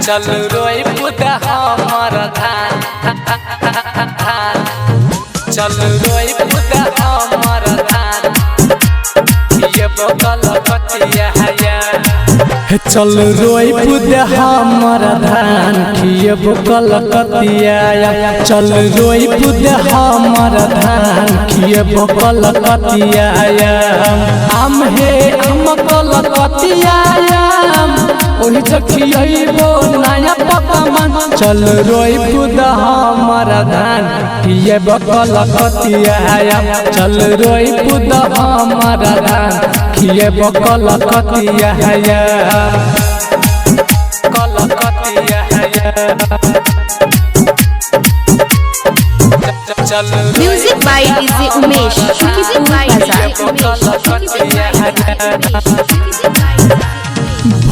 चल रोई पुदा हमर धान चल रोई पुदा हमर धान ये बकल कतिया हया चल रोई पुदा हमर धान ये बकल कतिया चल रोई पुदा हमर धान ये बकल कतिया आम हे आम कल कतिया ओहि जखियबो नया पकमान चल रोई पुदा हमर धान ये बकल कतिया चल रोई पुदा हमर धान ये बकल कतिया कल कतिया music by DJ Umesh music by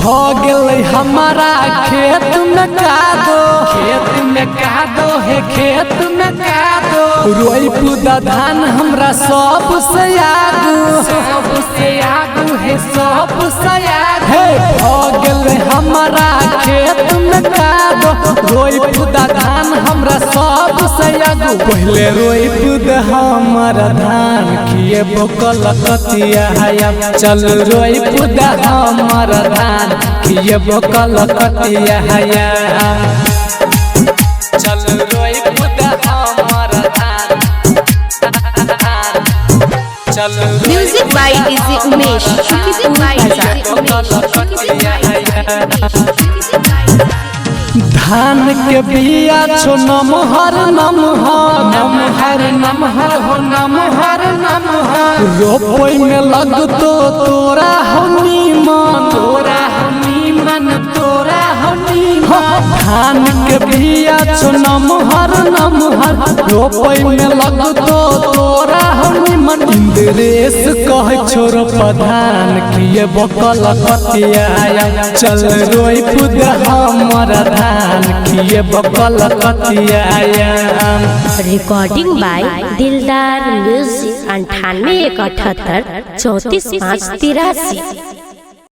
भगल हमारा खेत में कादो हे खेत में कादो रोई पुदा धान हमरा सब से आगू हे सब से आगू भगल हमारा खेत में कादो रोई पुदा धान हमरा सब से आगू पहले रोई पुदा हमारा धान किए बकल कतिया चल रोई पुदा हमारा धान किए बकल कतिया चल रोई पुदा हमर धान चल music by DJ Umesh music by धान के बिया छो नमहर नमहर हो नमहर रोपई में लगतो तोरा हो नीमन धान के बिया छो नमहर रोपई में लगतो तोरा हो नीमन इंद्रेश कह छोर प्रधान किए बकल कतिया चल रोई पुदा हमर धान किए बकल कतिया रिकॉर्डिंग बाय दिलदार म्यूजिक 98 178 34 5 83।